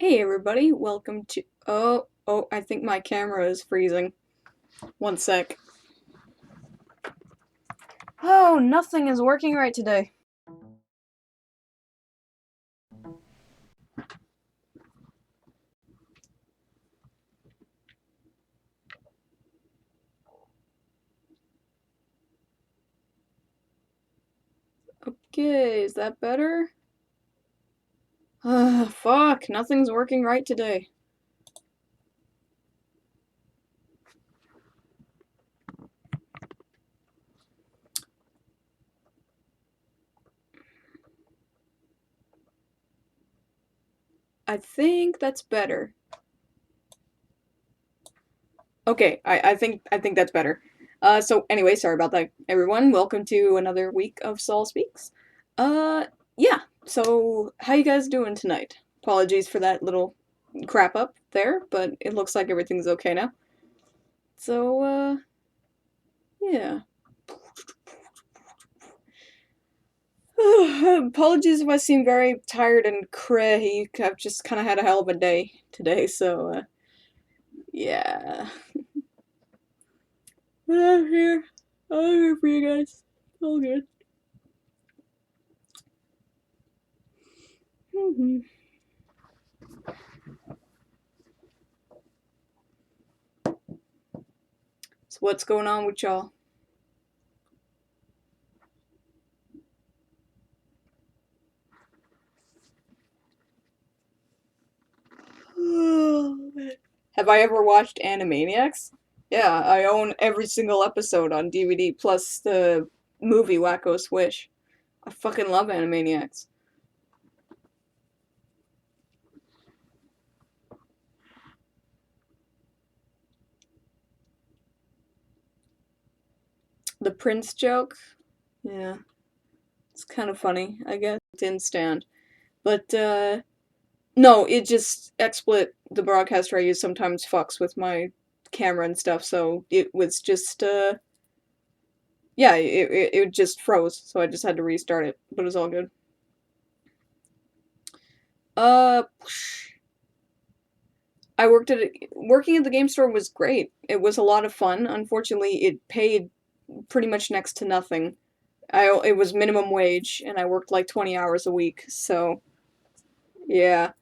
Hey everybody, welcome to- I think my camera is freezing. One sec. Oh, nothing is working right today. Okay, is that better? Fuck, nothing's working right today. I think that's better. Okay, I think that's better. So anyway, sorry about that, everyone. Welcome to another week of Sol Speaks. Yeah, so how you guys doing tonight? Apologies for that little crap up there, but it looks like everything's okay now. So, yeah. Apologies if I seem very tired and cray. I've just kind of had a hell of a day today, so, yeah. But I'm here. I'm here for you guys. All good. Mhm. So what's going on with y'all? Oh, man. Have I ever watched Animaniacs? Yeah, I own every single episode on DVD plus the movie Wacko Swish. I fucking love Animaniacs. The Prince joke? Yeah, it's kind of funny, I guess. It didn't stand. But, no, it just XSplit, the broadcaster I use, sometimes fucks with my camera and stuff, so it was just, yeah, it just froze, so I just had to restart it, but it was all good. Uh, I working at the game store was great. It was a lot of fun. Unfortunately, it paid pretty much next to nothing. It was minimum wage, and I worked like 20 hours a week, so yeah.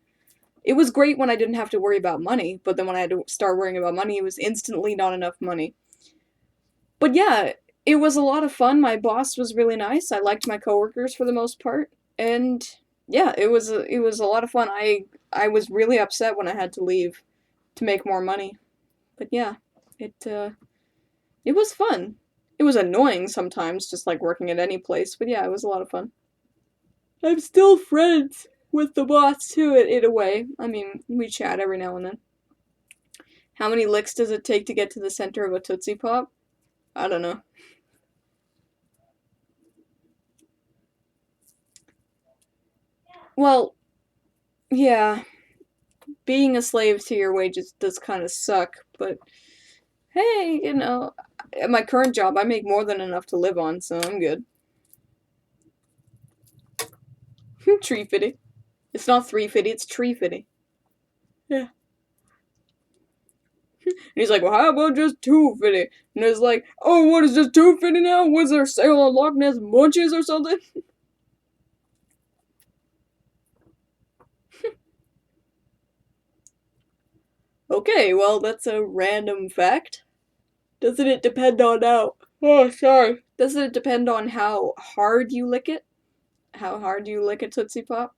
It was great when I didn't have to worry about money, but then when I had to start worrying about money, it was instantly not enough money. But yeah, it was a lot of fun. My boss was really nice. I liked my coworkers for the most part, and yeah, it was a lot of fun. I was really upset when I had to leave to make more money, but yeah, it was fun. It was annoying sometimes, just like working at any place, but yeah, it was a lot of fun. I'm still friends with the boss too, in a way. I mean, we chat every now and then. How many licks does it take to get to the center of a Tootsie Pop? I don't know. Well, yeah, being a slave to your wages does kind of suck, but hey, at my current job, I make more than enough to live on, so I'm good. Tree fitty. It's not 350, it's tree fitty. Yeah. And he's like, well, how about just 250? And it's like, oh, what is just 250 now? Was there a sale on Loch Ness Munchies or something? Okay, well, that's a random fact. Doesn't it depend on how. Oh, sorry. Doesn't it depend on how hard you lick it? How hard you lick a Tootsie Pop?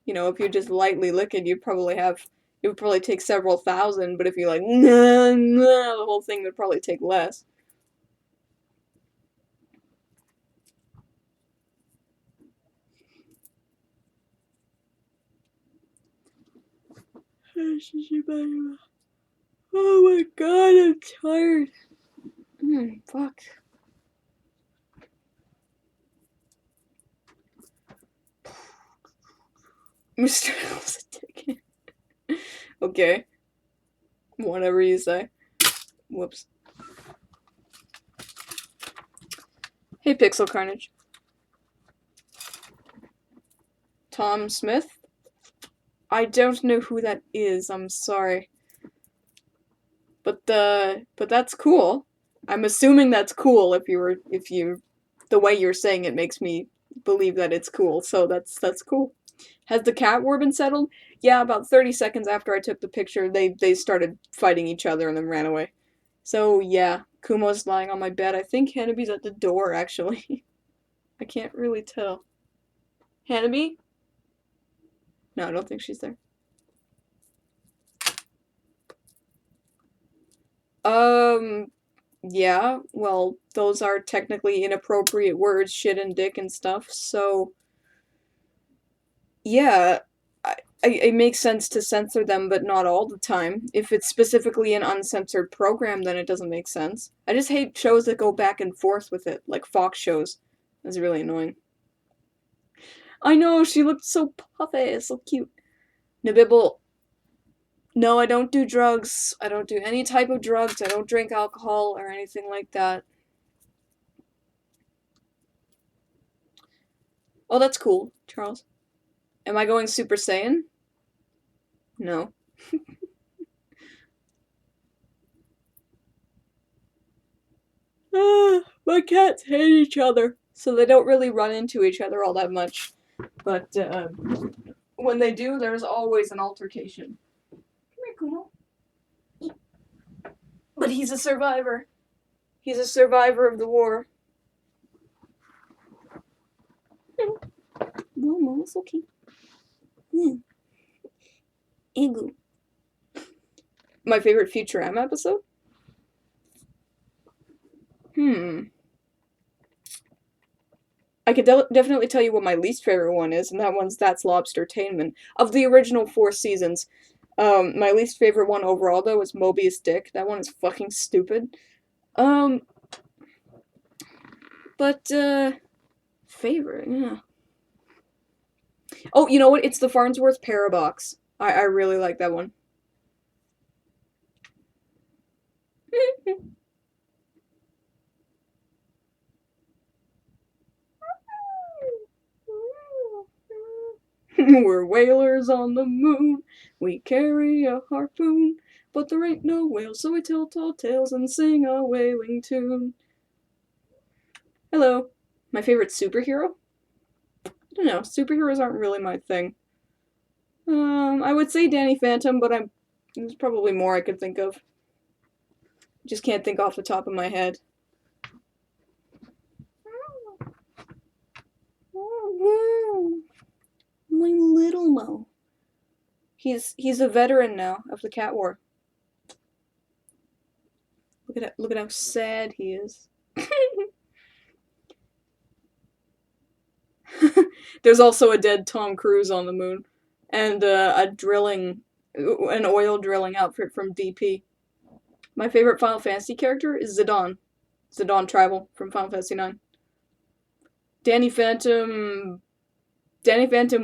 If you just lightly lick it, it would probably take several thousand, but if you like, nah, nah, the whole thing would probably take less. Oh my god, I'm tired. Fuck. Mr. Ticket. Okay, whatever you say. Whoops. Hey, Pixel Carnage. Tom Smith. I don't know who that is, I'm sorry. But that's cool. I'm assuming that's cool if you the way you're saying it makes me believe that it's cool. So that's cool. Has the cat war been settled? Yeah, about 30 seconds after I took the picture, they started fighting each other and then ran away. So yeah, Kumo's lying on my bed. I think Hanabi's at the door actually. I can't really tell. Hanabi? No, I don't think she's there. Um, yeah, well, those are technically inappropriate words, shit and dick and stuff, so yeah, it makes sense to censor them, but not all the time. If it's specifically an uncensored program, then it doesn't make sense. I just hate shows that go back and forth with it, like Fox shows. That's really annoying. I know, she looked so puffy, so cute. Nabibble, no, I don't do drugs. I don't do any type of drugs. I don't drink alcohol or anything like that. Oh, that's cool, Charles. Am I going Super Saiyan? No. My cats hate each other, so they don't really run into each other all that much. But when they do, there's always an altercation. Come here, Kumo. But he's a survivor. He's a survivor of the war. No, it's okay. Igu. My favorite Futurama episode? I could definitely tell you what my least favorite one is, and that one's That's Lobstertainment. Of the original 4 seasons, my least favorite one overall, though, is Mobius Dick. That one is fucking stupid. Um, but, favorite, yeah. Oh, you know what? It's the Farnsworth Parabox. I really like that one. We're whalers on the moon. We carry a harpoon. But there ain't no whale, so we tell tall tales and sing a whaling tune. Hello. My favorite superhero? I don't know. Superheroes aren't really my thing. I would say Danny Phantom, but there's probably more I could think of. Just can't think off the top of my head. My little Mo. He's a veteran now of the Cat War. Look at how sad he is. There's also a dead Tom Cruise on the moon, and an oil drilling outfit from DP. My favorite Final Fantasy character is Zidane. Zidane Tribal from Final Fantasy IX. Danny Phantom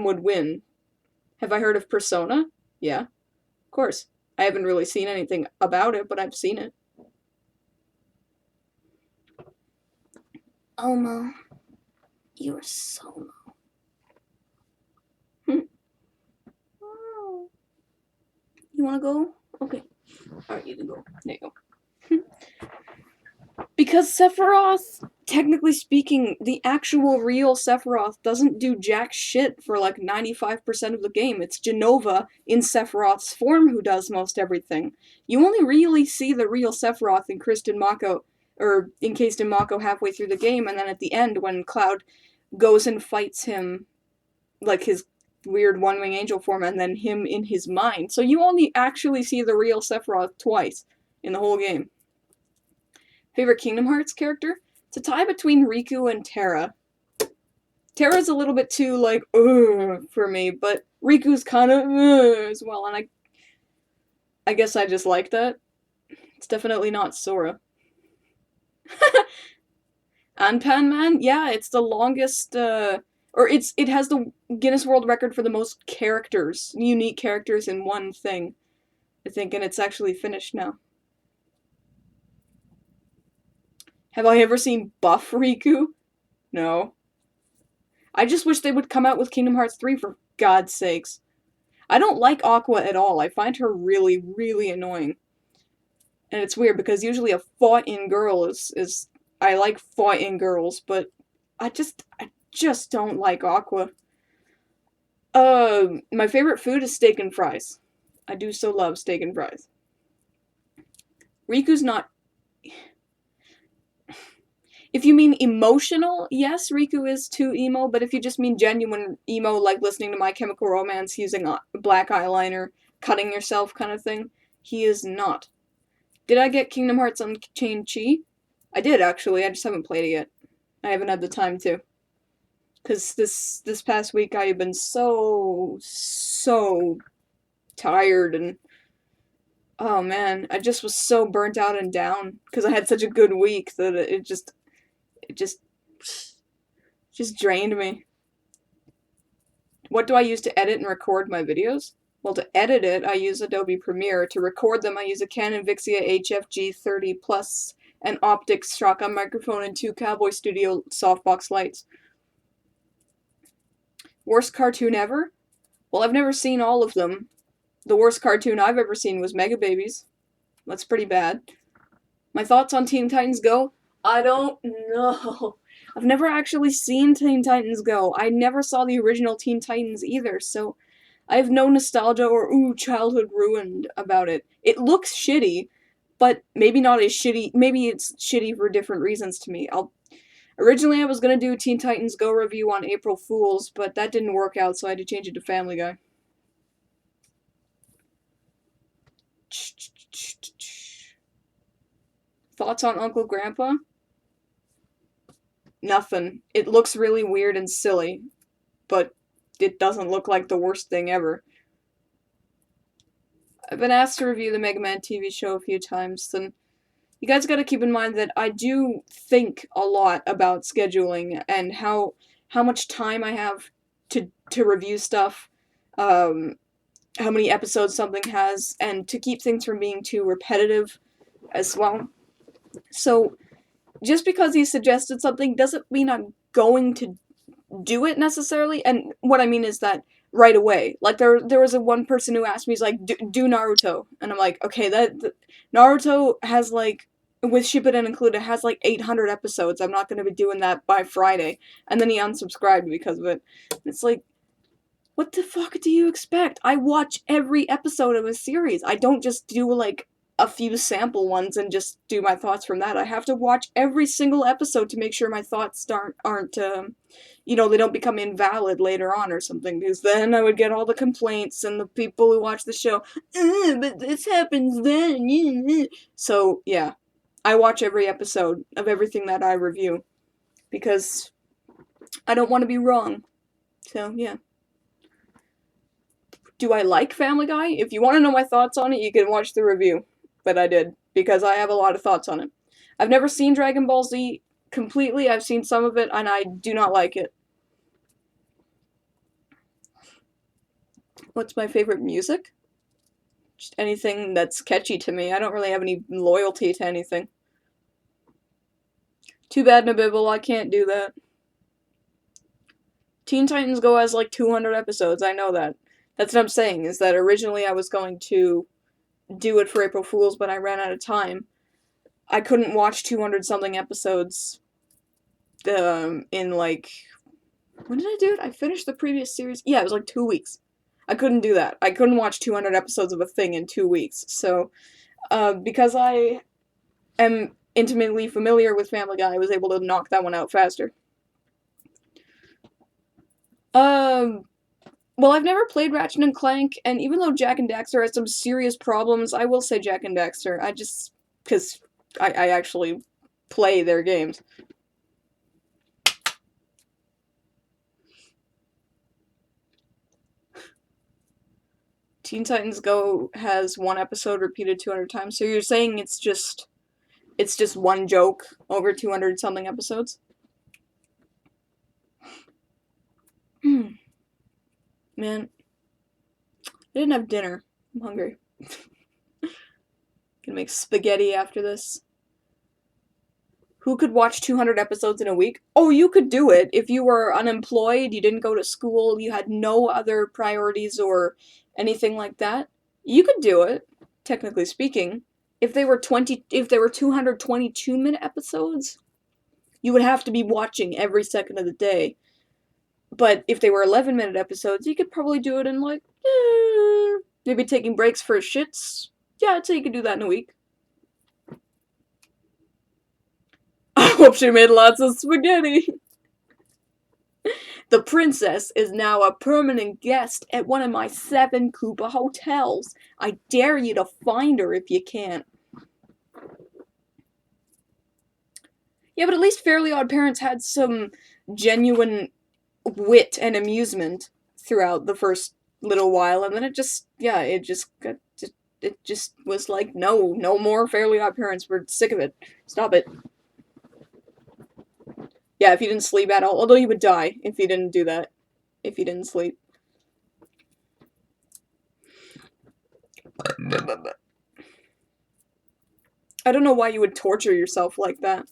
would win. Have I heard of Persona? Yeah, of course. I haven't really seen anything about it, but I've seen it. Oh, Mo. You are so low. You wanna go? Okay. Alright, you can go. There you go. Because Sephiroth, technically speaking, the actual real Sephiroth doesn't do jack shit for like 95% of the game. It's Jenova in Sephiroth's form who does most everything. You only really see the real Sephiroth encased in Mako halfway through the game, and then at the end when Cloud goes and fights him, like his weird one-wing angel form, and then him in his mind. So you only actually see the real Sephiroth twice in the whole game. Favorite Kingdom Hearts character? It's a tie between Riku and Terra. Terra's a little bit too, like, for me, but Riku's kind of, as well, and I guess I just like that. It's definitely not Sora. Anpan Man? Yeah, it's the longest, it has the Guinness World Record for the most characters, unique characters in one thing, I think, and it's actually finished now. Have I ever seen Buff Riku? No. I just wish they would come out with Kingdom Hearts 3 for God's sakes. I don't like Aqua at all. I find her really, really annoying. And it's weird because usually a fought-in girl is I like fought-in girls, but I just don't like Aqua. My favorite food is steak and fries. I do so love steak and fries. Riku's not. If you mean emotional, yes, Riku is too emo, but if you just mean genuine emo, like listening to My Chemical Romance, using black eyeliner, cutting yourself kind of thing, he is not. Did I get Kingdom Hearts Unchained Chi? I did, actually. I just haven't played it yet. I haven't had the time to. Because this past week I have been so tired, and oh man, I just was so burnt out and down because I had such a good week that it just drained me. What do I use to edit and record my videos? Well, to edit it, I use Adobe Premiere. To record them, I use a Canon Vixia HFG 30 Plus, an optics shotgun microphone, and 2 Cowboy Studio softbox lights. Worst cartoon ever? Well, I've never seen all of them. The worst cartoon I've ever seen was Mega Babies. That's pretty bad. My thoughts on Teen Titans Go? I don't know. I've never actually seen Teen Titans Go. I never saw the original Teen Titans either, so I have no nostalgia or ooh, childhood ruined about it. It looks shitty, but maybe not as shitty. Maybe it's shitty for different reasons to me. Originally I was gonna do a Teen Titans Go review on April Fools, but that didn't work out, so I had to change it to Family Guy. Thoughts on Uncle Grandpa? Nothing. It looks really weird and silly, but it doesn't look like the worst thing ever. I've been asked to review the Mega Man TV show a few times, and you guys gotta keep in mind that I do think a lot about scheduling and how much time I have to review stuff, how many episodes something has, and to keep things from being too repetitive as well. So, just because he suggested something doesn't mean I'm going to do it necessarily. And what I mean is that right away, like there was a one person who asked me, he's like, do Naruto, and I'm like, okay, Naruto has like, with Shippuden included, has like 800 episodes. I'm not going to be doing that by Friday. And then he unsubscribed because of it. It's like, what the fuck do you expect? I watch every episode of a series. I don't just do like a few sample ones and just do my thoughts from that. I have to watch every single episode to make sure my thoughts aren't they don't become invalid later on or something, because then I would get all the complaints and the people who watch the show, but this happens then. So, yeah. I watch every episode of everything that I review because I don't want to be wrong. So, yeah. Do I like Family Guy? If you want to know my thoughts on it, you can watch the review. But I did, because I have a lot of thoughts on it. I've never seen Dragon Ball Z completely. I've seen some of it, and I do not like it. What's my favorite music? Just anything that's catchy to me. I don't really have any loyalty to anything. Too bad, Nabibble, I can't do that. Teen Titans Go has like 200 episodes, I know that. That's what I'm saying, is that originally I was going to do it for April Fools, but I ran out of time. I couldn't watch 200 something episodes in like, when did I do it? I finished the previous series. Yeah, it was like 2 weeks. I couldn't do that. I couldn't watch 200 episodes of a thing in 2 weeks. So, because I am intimately familiar with Family Guy, I was able to knock that one out faster. Well, I've never played Ratchet and Clank, and even though Jak and Daxter has some serious problems, I will say Jak and Daxter. Because I actually play their games. Teen Titans Go has one episode repeated 200 times, so you're saying it's just one joke over 200 something episodes? Man, I didn't have dinner. I'm hungry. Gonna make spaghetti after this. Who could watch 200 episodes in a week? Oh, you could do it if you were unemployed, you didn't go to school, you had no other priorities or anything like that. You could do it, technically speaking. If they were 222-minute episodes, you would have to be watching every second of the day. But if they were 11-minute episodes, you could probably do it in like, maybe taking breaks for shits. Yeah, I'd say you could do that in a week. I hope she made lots of spaghetti. The princess is now a permanent guest at one of my 7 Koopa hotels. I dare you to find her if you can. Yeah, but at least Fairly Odd Parents had some genuine wit and amusement throughout the first little while, and then it just was like, no more Fairly Odd Parents. We're sick of it. Stop it. Yeah, if you didn't sleep at all, although you would die if you didn't do that. If you didn't sleep. I don't know why you would torture yourself like that,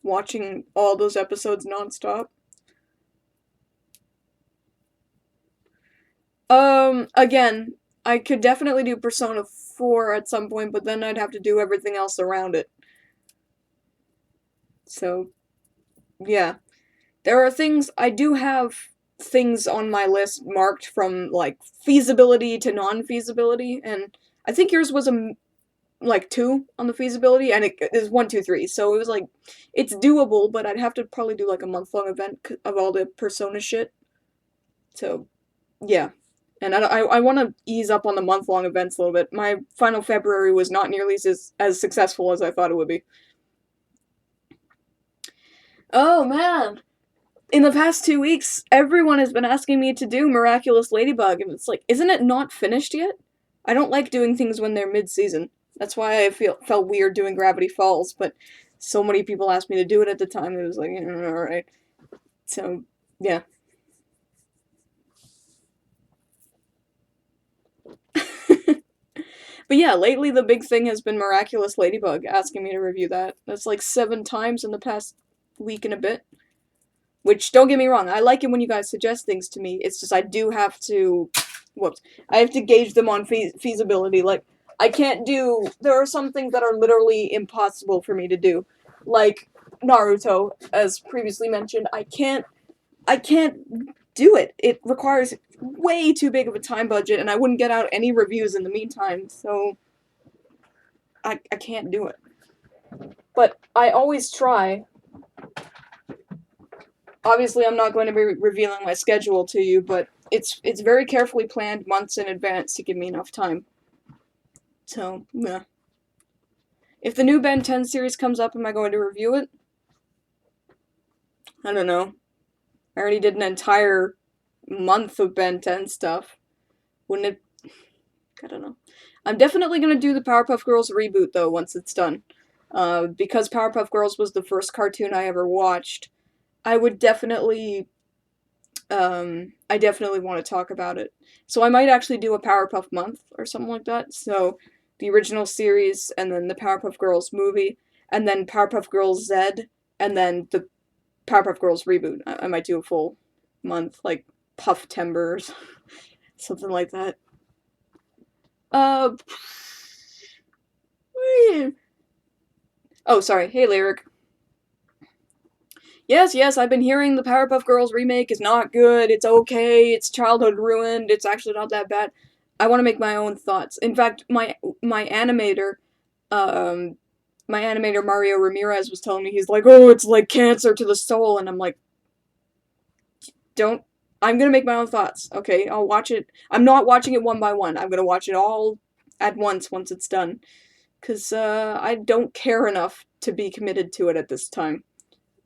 watching all those episodes nonstop. Again, I could definitely do Persona 4 at some point, but then I'd have to do everything else around it. So, yeah. I do have things on my list marked from, like, feasibility to non-feasibility, and I think yours was like 2 on the feasibility, and it is 1, 2, 3, so it was like, it's doable, but I'd have to probably do, like, a month-long event of all the Persona shit. So, yeah. And I want to ease up on the month-long events a little bit. My final February was not nearly as successful as I thought it would be. Oh, man. In the past 2 weeks, everyone has been asking me to do Miraculous Ladybug, and it's like, isn't it not finished yet? I don't like doing things when they're mid-season. That's why I felt weird doing Gravity Falls, but so many people asked me to do it at the time, it was like, alright. So, yeah. But yeah, lately the big thing has been Miraculous Ladybug, asking me to review that. That's like 7 times in the past week and a bit. Which, don't get me wrong, I like it when you guys suggest things to me. It's just I do have to... Whoops. I have to gauge them on feasibility. Like, I can't do... There are some things that are literally impossible for me to do. Like Naruto, as previously mentioned. I can't do it. It requires way too big of a time budget, and I wouldn't get out any reviews in the meantime, so I can't do it. But I always try. Obviously, I'm not going to be revealing my schedule to you, but it's very carefully planned months in advance to give me enough time. So, yeah. If the new Ben 10 series comes up, am I going to review it? I don't know. I already did an entire month of Ben 10 stuff. Wouldn't it... I don't know. I'm definitely going to do the Powerpuff Girls reboot, though, once it's done. Because Powerpuff Girls was the first cartoon I ever watched, I would definitely... I definitely want to talk about it. So I might actually do a Powerpuff month or something like that. So the original series, and then the Powerpuff Girls movie, and then Powerpuff Girls Z, and then the Powerpuff Girls reboot. I might do a full month, like Puff Timbers, something like that. Oh, sorry. Hey, Lyric. Yes, I've been hearing the Powerpuff Girls remake is not good, it's okay, it's childhood ruined, it's actually not that bad. I want to make my own thoughts. In fact, my animator, Mario Ramirez was telling me, he's like, oh, it's like cancer to the soul, and I'm like, I'm gonna make my own thoughts, okay? I'll watch it. I'm not watching it one by one. I'm gonna watch it all at once it's done. Because, I don't care enough to be committed to it at this time.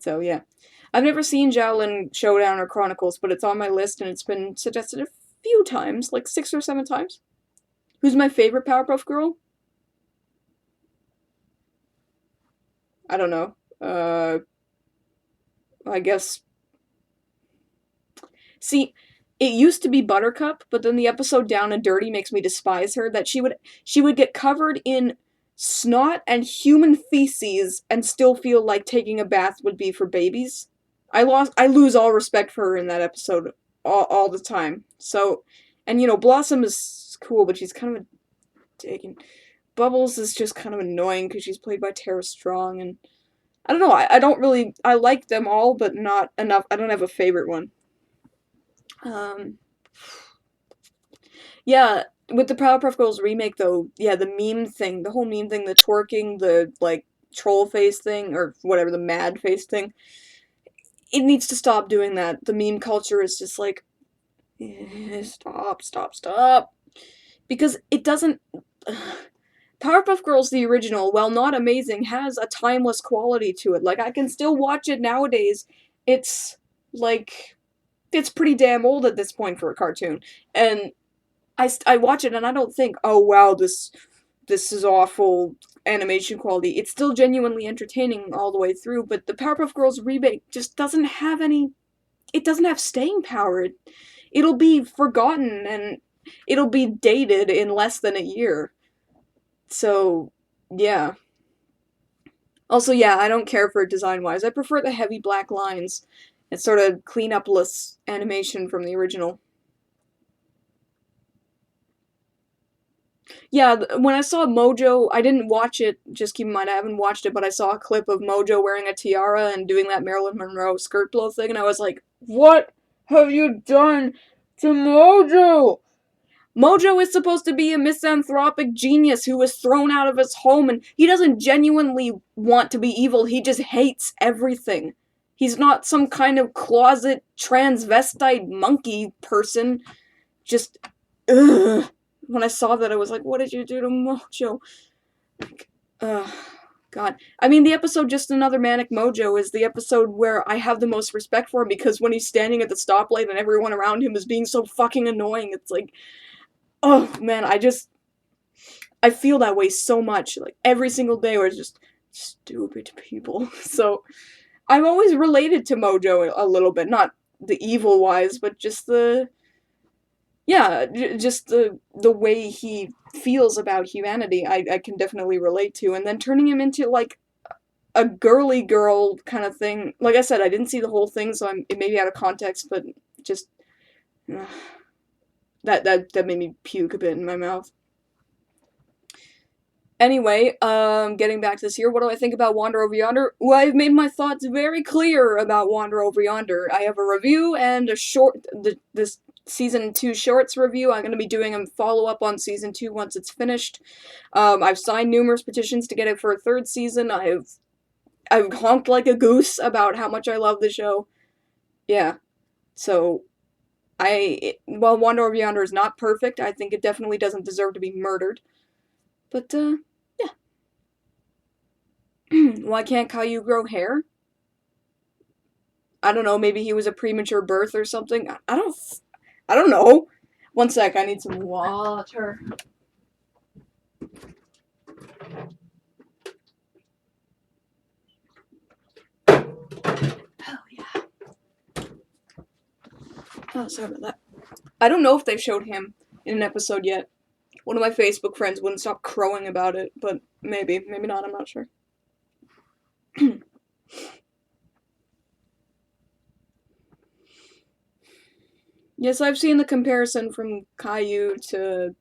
So, yeah. I've never seen Xiaolin Showdown or Chronicles, but it's on my list and it's been suggested a few times, like 6 or 7 times. Who's my favorite Powerpuff Girl? I don't know. I guess... See, it used to be Buttercup, but then the episode Down and Dirty makes me despise her, that she would get covered in snot and human feces and still feel like taking a bath would be for babies. I lose all respect for her in that episode all the time. So And, Blossom is cool, but she's kind of a dick. And Bubbles is just kind of annoying because she's played by Tara Strong. And I don't know, I don't really, I like them all, but not enough. I don't have a favorite one. Um, yeah, with the Powerpuff Girls remake, though, yeah, the meme thing, the whole meme thing, the twerking, the, like, troll face thing, or whatever, the mad face thing, it needs to stop doing that. The meme culture is just like, stop, stop, stop. Because it doesn't. Powerpuff Girls, the original, while not amazing, has a timeless quality to it. Like, I can still watch it nowadays. It's, like, it's pretty damn old at this point for a cartoon. And I watch it and I don't think, oh wow, this is awful animation quality. It's still genuinely entertaining all the way through, but the Powerpuff Girls remake just doesn't have any. It doesn't have staying power. It'll be forgotten and it'll be dated in less than a year. So, yeah. Also, yeah, I don't care for it design-wise. I prefer the heavy black lines and sort of clean-up-less animation from the original. Yeah, when I saw Mojo, I didn't watch it, just keep in mind, I haven't watched it, but I saw a clip of Mojo wearing a tiara and doing that Marilyn Monroe skirt blow thing, and I was like, what have you done to Mojo? Mojo is supposed to be a misanthropic genius who was thrown out of his home, and he doesn't genuinely want to be evil, he just hates everything. He's not some kind of closet transvestite monkey person. Just, ugh. When I saw that, I was like, what did you do to Mojo? Like, God. I mean, the episode Just Another Manic Mojo is the episode where I have the most respect for him because when he's standing at the stoplight and everyone around him is being so fucking annoying, it's like, oh, man, I feel that way so much, like, every single day where it's just stupid people. So, I've always related to Mojo a little bit, not the evil-wise, but just just the way he feels about humanity, I can definitely relate to. And then turning him into, like, a girly girl kind of thing. Like I said, I didn't see the whole thing, so it may be out of context, but just, that made me puke a bit in my mouth. Anyway, getting back to this here, what do I think about Wander Over Yonder? Well, I've made my thoughts very clear about Wander Over Yonder. I have a review and a this Season 2 shorts review. I'm going to be doing a follow-up on Season 2 once it's finished. I've signed numerous petitions to get it for a third season. I've honked like a goose about how much I love the show. Yeah. So, while Wander Over Yonder is not perfect, I think it definitely doesn't deserve to be murdered. But, yeah. Why can't Caillou grow hair? I don't know, maybe he was a premature birth or something. I don't know. One sec, I need some water. Oh, yeah. Oh, sorry about that. I don't know if they've showed him in an episode yet. One of my Facebook friends wouldn't stop crowing about it, but maybe. Maybe not, I'm not sure. Yes, I've seen the comparison from Caillou to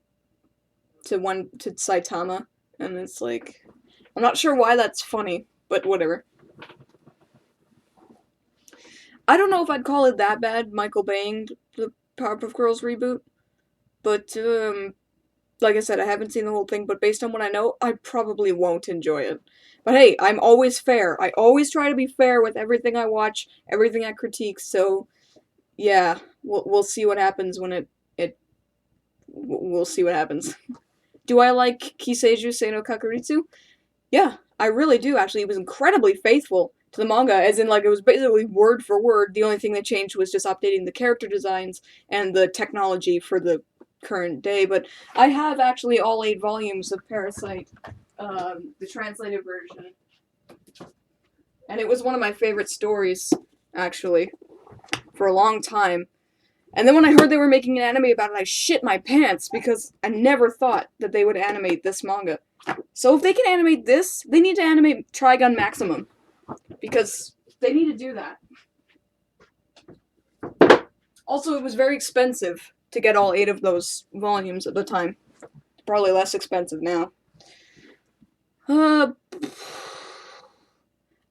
Saitama, and it's like, I'm not sure why that's funny, but whatever. I don't know if I'd call it that bad, Michael Baying the Powerpuff Girls reboot, but like I said, I haven't seen the whole thing, but based on what I know, I probably won't enjoy it. But hey, I'm always fair. I always try to be fair with everything I watch, everything I critique, so yeah, we'll see what happens when we'll see what happens. Do I like Kiseiju Seino Kakuritsu? Yeah, I really do, actually. It was incredibly faithful to the manga, as in, like, it was basically word for word. The only thing that changed was just updating the character designs and the technology for the current day, but I have actually all 8 volumes of Parasite, the translated version. And it was one of my favorite stories, actually, for a long time. And then when I heard they were making an anime about it, I shit my pants, because I never thought that they would animate this manga. So if they can animate this, they need to animate Trigun Maximum, because they need to do that. Also, it was very expensive to get all 8 of those volumes at the time. Probably less expensive now. Uh,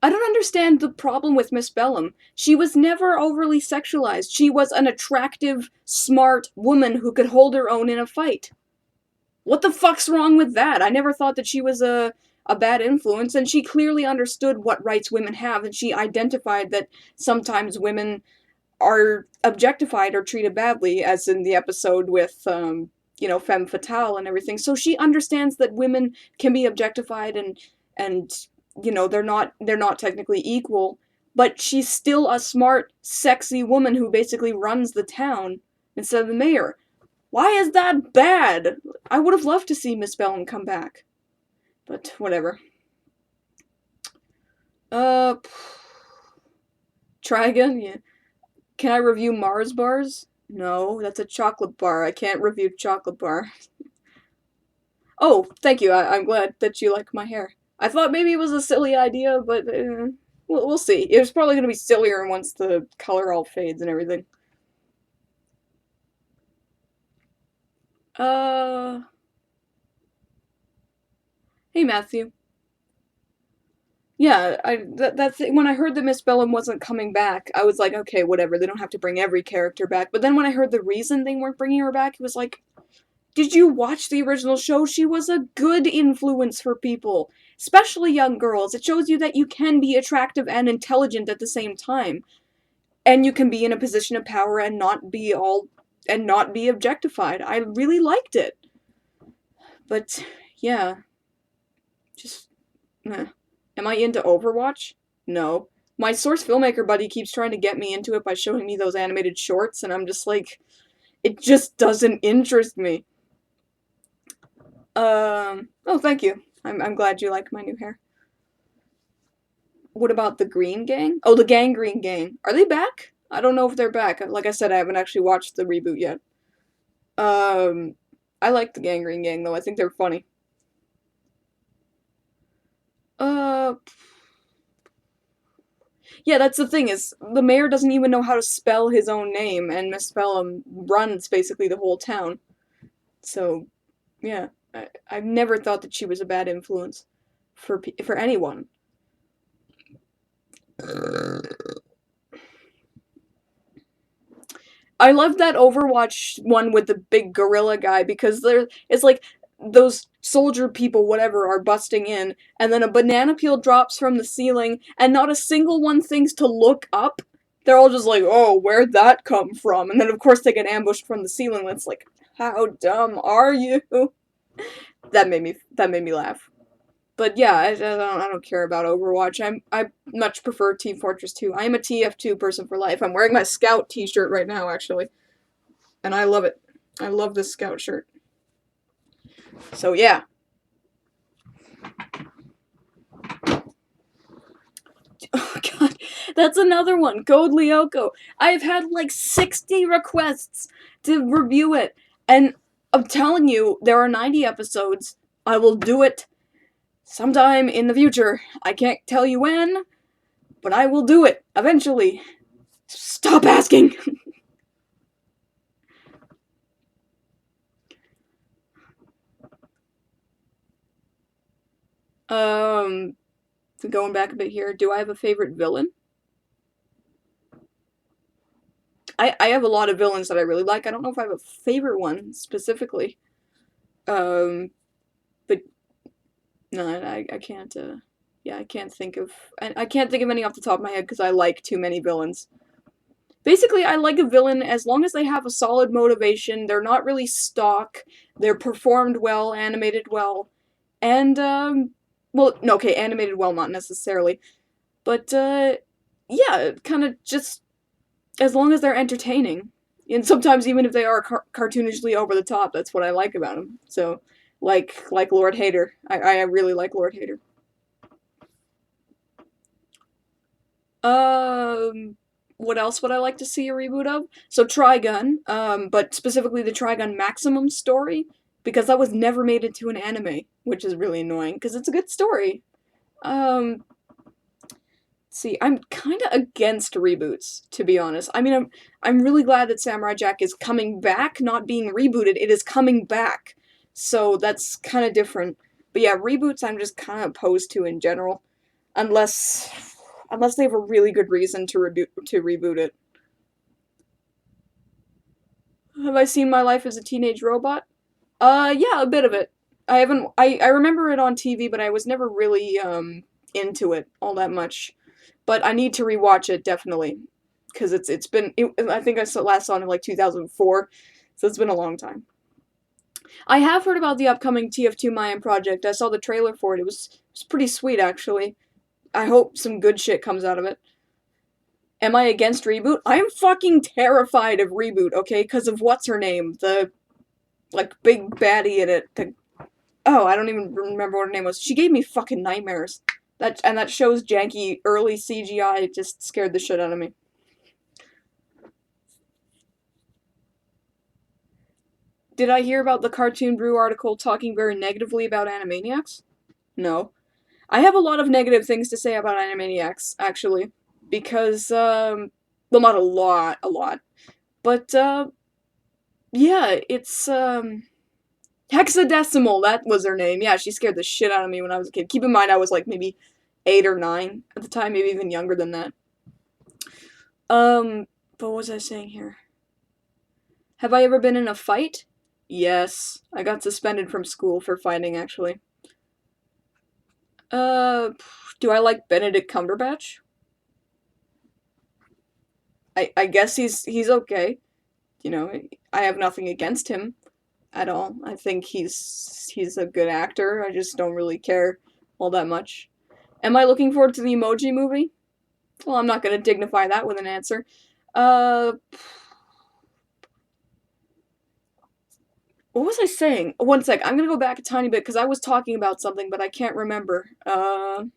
I don't understand the problem with Miss Bellum. She was never overly sexualized. She was an attractive, smart woman who could hold her own in a fight. What the fuck's wrong with that? I never thought that she was a bad influence, and she clearly understood what rights women have, and she identified that sometimes women are objectified or treated badly, as in the episode with, femme fatale and everything. So she understands that women can be objectified and they're not technically equal, but she's still a smart, sexy woman who basically runs the town instead of the mayor. Why is that bad? I would have loved to see Miss Bellum come back. But whatever. Uh, Try again? Yeah. Can I review Mars bars? No, that's a chocolate bar. I can't review chocolate bar. Oh, thank you. I'm glad that you like my hair. I thought maybe it was a silly idea, but we'll see. It's probably going to be sillier once the color all fades and everything. Uh, Hey Matthew. Yeah, that's when I heard that Miss Bellum wasn't coming back, I was like, okay, whatever. They don't have to bring every character back. But then when I heard the reason they weren't bringing her back, it was like, did you watch the original show? She was a good influence for people, especially young girls. It shows you that you can be attractive and intelligent at the same time, and you can be in a position of power and not be objectified. I really liked it. But yeah, just meh. Am I into Overwatch? No. My source filmmaker buddy keeps trying to get me into it by showing me those animated shorts, and I'm just like, it just doesn't interest me. Oh, thank you. I'm glad you like my new hair. What about the Green Gang? Oh, the Gangrene Gang. Are they back? I don't know if they're back. Like I said, I haven't actually watched the reboot yet. Um, I like the Gangrene Gang, though. I think they're funny. Uh, yeah, that's the thing, is the mayor doesn't even know how to spell his own name, and misspell him runs basically the whole town. So, yeah, I've never thought that she was a bad influence for anyone. I love that Overwatch one with the big gorilla guy, because it's like those soldier people, whatever, are busting in, and then a banana peel drops from the ceiling, and not a single one thinks to look up. They're all just like, oh, where'd that come from? And then of course they get ambushed from the ceiling. That's like, how dumb are you? That made me laugh. But yeah, I don't care about Overwatch. I much prefer Team Fortress 2. I am a TF2 person for life. I'm wearing my Scout t-shirt right now, actually. And I love it. I love this Scout shirt. So yeah. Oh god, that's another one. Code Lyoko. I've had like 60 requests to review it. And I'm telling you, there are 90 episodes. I will do it sometime in the future. I can't tell you when, but I will do it eventually. Stop asking! um, Going back a bit here, do I have a favorite villain? I have a lot of villains that I really like. I don't know if I have a favorite one specifically. Um, but no, I can't, yeah, I can't think of, I can't think of any off the top of my head because I like too many villains. Basically, I like a villain as long as they have a solid motivation, they're not really stock, they're performed well, animated well, and, well, no, okay, animated well, not necessarily, but, yeah, kind of just, as long as they're entertaining. And sometimes even if they are cartoonishly over the top, that's what I like about them. So, like Lord Hater. I really like Lord Hater. What else would I like to see a reboot of? So Trigun, but specifically the Trigun Maximum story, because that was never made into an anime, which is really annoying, because it's a good story. Um, See, I'm kind of against reboots, to be honest. I mean, I'm really glad that Samurai Jack is coming back, not being rebooted. It is coming back, so that's kind of different. But yeah, reboots I'm just kind of opposed to in general, unless they have a really good reason to reboot it. Have I seen My Life as a Teenage Robot? Yeah, a bit of it. I haven't. I remember it on TV, but I was never really into it all that much. But I need to rewatch it definitely because it's been. I think last saw it in like 2004, so it's been a long time. I have heard about the upcoming TF2 Mayan project. I saw the trailer for it. It was pretty sweet actually. I hope some good shit comes out of it. Am I against reboot? I am fucking terrified of reboot. Okay, because of what's her name, the like big baddie in it. Oh, I don't even remember what her name was. She gave me fucking nightmares. That show's janky early CGI just scared the shit out of me. Did I hear about the Cartoon Brew article talking very negatively about Animaniacs? No. I have a lot of negative things to say about Animaniacs, actually. Because, well, not a lot. But, yeah, it's, Hexadecimal, that was her name. Yeah, she scared the shit out of me when I was a kid. Keep in mind, I was like maybe 8 or 9 at the time, maybe even younger than that. But what was I saying here? Have I ever been in a fight? Yes. I got suspended from school for fighting, actually. Uh, do I like Benedict Cumberbatch? I guess he's okay. You know, I have nothing against him at all. I think he's a good actor. I just don't really care all that much. Am I looking forward to the Emoji Movie? Well, I'm not gonna dignify that with an answer. Uh, what was I saying? One sec. I'm gonna go back a tiny bit because I was talking about something, but I can't remember. Oh,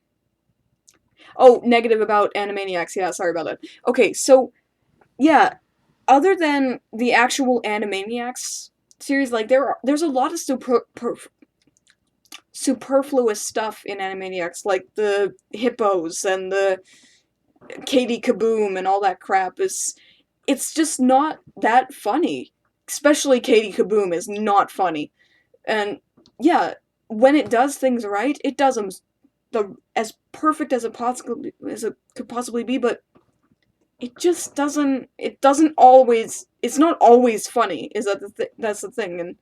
negative about Animaniacs. Yeah, sorry about that. Okay, so yeah, other than the actual Animaniacs series, like there's a lot of superfluous stuff in Animaniacs, like the hippos and the Katie Kaboom and all that crap. It's just not that funny. Especially Katie Kaboom is not funny. And yeah, when it does things right, it does them as perfect as it could possibly be, but it doesn't always it's not always funny. Is that that's the thing, and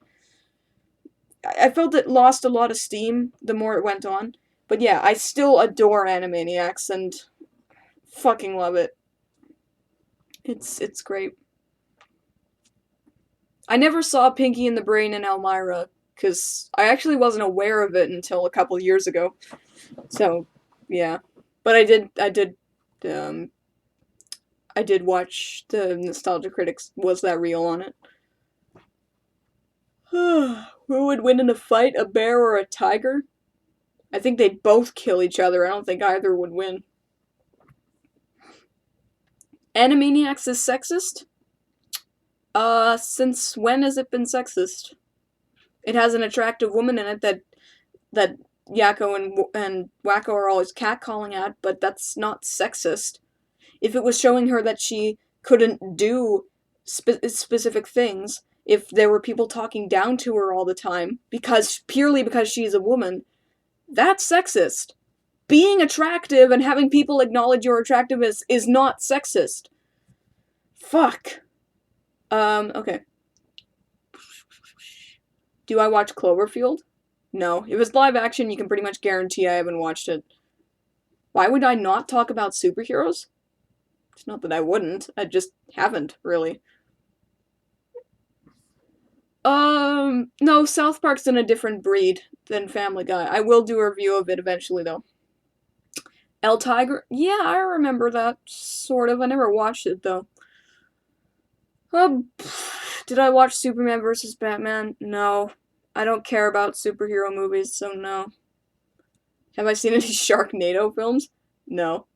I felt it lost a lot of steam the more it went on. But yeah, I still adore Animaniacs and fucking love it. It's great. I never saw Pinky and the Brain and Elmira because I actually wasn't aware of it until a couple years ago. So, yeah, but um, I did watch the Nostalgia Critics. Was that real on it? Who would win in a fight, a bear or a tiger? I think they'd both kill each other. I don't think either would win. Animaniacs is sexist? Since when has it been sexist? It has an attractive woman in it that Yakko and Wacko are always catcalling at, but that's not sexist. If it was showing her that she couldn't do specific things, if there were people talking down to her all the time purely because she's a woman, that's sexist. Being attractive and having people acknowledge your attractiveness is not sexist. Fuck. Okay. Do I watch Cloverfield? No. If it's live action, you can pretty much guarantee I haven't watched it. Why would I not talk about superheroes? It's not that I wouldn't. I just haven't, really. No, South Park's in a different breed than Family Guy. I will do a review of it eventually, though. El Tiger? Yeah, I remember that, sort of. I never watched it, though. Did I watch Superman vs. Batman? No. I don't care about superhero movies, so no. Have I seen any Sharknado films? No.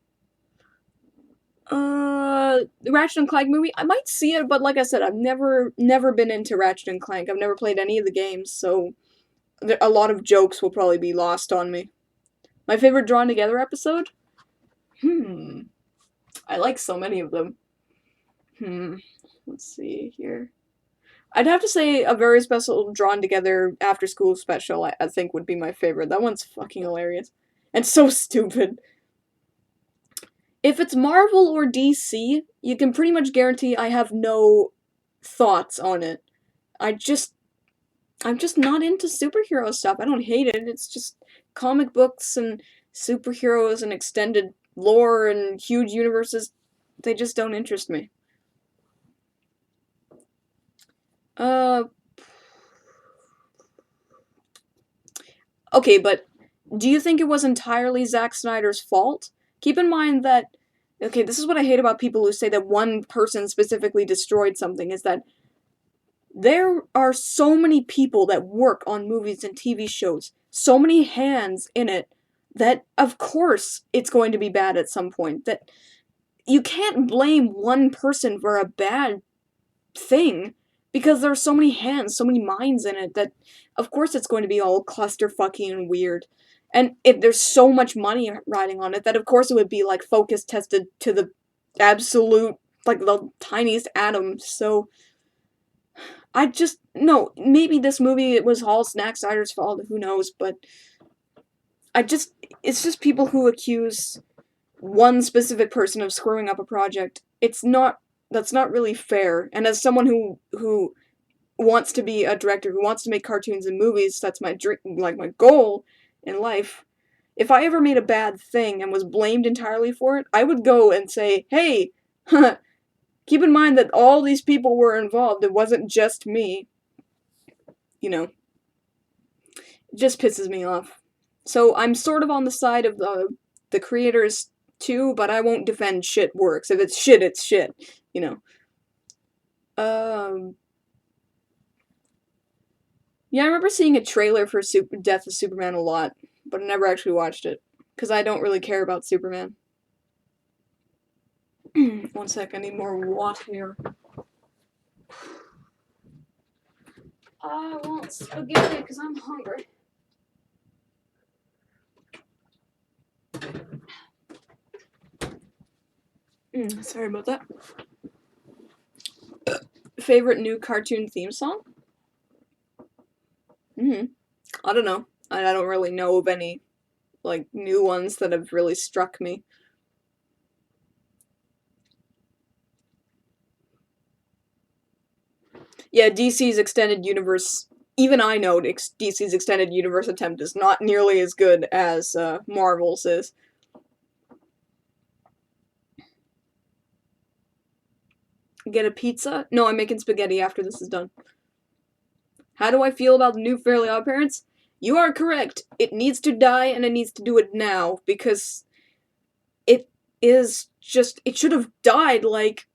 The Ratchet and Clank movie? I might see it, but like I said, I've never been into Ratchet and Clank. I've never played any of the games, so a lot of jokes will probably be lost on me. My favorite Drawn Together episode? Hmm. I like so many of them. Hmm. Let's see here. I'd have to say a very special drawn together after school special I think would be my favorite. That one's fucking hilarious. And so stupid. If it's Marvel or DC, you can pretty much guarantee I have no thoughts on it. I just I'm just not into superhero stuff. I don't hate it. It's just comic books and superheroes and extended lore and huge universes. They just don't interest me. Uh, okay, but do you think it was entirely Zack Snyder's fault? Keep in mind that, okay, this is what I hate about people who say that one person specifically destroyed something, is that there are so many people that work on movies and TV shows, so many hands in it, that of course it's going to be bad at some point. That you can't blame one person for a bad thing because there are so many hands, so many minds in it that of course it's going to be all clusterfucky and weird. And if there's so much money riding on it that of course it would be like focus tested to the absolute like the tiniest atom. So I just no, maybe this movie it was all Zack Snyder's fault, who knows, but I just it's just people who accuse one specific person of screwing up a project. It's not that's not really fair. And as someone who wants to be a director, who wants to make cartoons and movies, that's my dream, like my goal in life. If I ever made a bad thing and was blamed entirely for it, I would go and say, "Hey, keep in mind that all these people were involved. It wasn't just me." You know, it just pisses me off. So I'm sort of on the side of the creators too, but I won't defend shit works. If it's shit, it's shit. You know. Um. Yeah, I remember seeing a trailer for Death of Superman a lot, but I never actually watched it because I don't really care about Superman. One sec, I need more water here. I want spaghetti because I'm hungry. Sorry about that. Favorite new cartoon theme song? Hmm. I don't know. I don't really know of any like new ones that have really struck me. Yeah, DC's extended universe. Even I know DC's extended universe attempt is not nearly as good as Marvel's is. Get a pizza? No, I'm making spaghetti after this is done. How do I feel about the new Fairly Odd Parents? You are correct. It needs to die and it needs to do it now because it is just. It should have died like.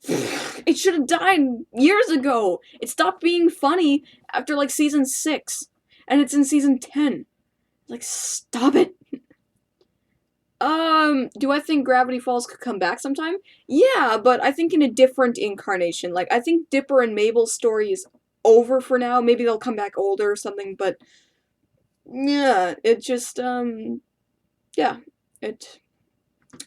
It should have died years ago. It stopped being funny after like season 6 and it's in season 10. Like, stop it. Do I think Gravity Falls could come back sometime? Yeah, but I think in a different incarnation. Like, I think Dipper and Mabel's story is over for now. Maybe they'll come back older or something, but yeah, it just, yeah, it.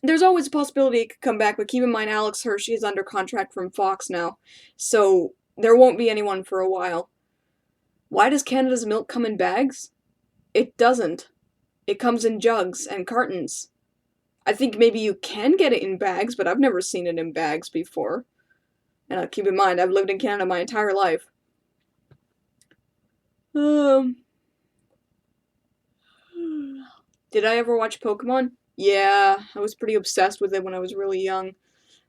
There's always a possibility it could come back, but keep in mind Alex Hershey is under contract from Fox now, so there won't be anyone for a while. Why does Canada's milk come in bags? It doesn't. It comes in jugs and cartons. I think maybe you can get it in bags, but I've never seen it in bags before. And keep in mind, I've lived in Canada my entire life. Um, did I ever watch Pokemon? Yeah, I was pretty obsessed with it when I was really young,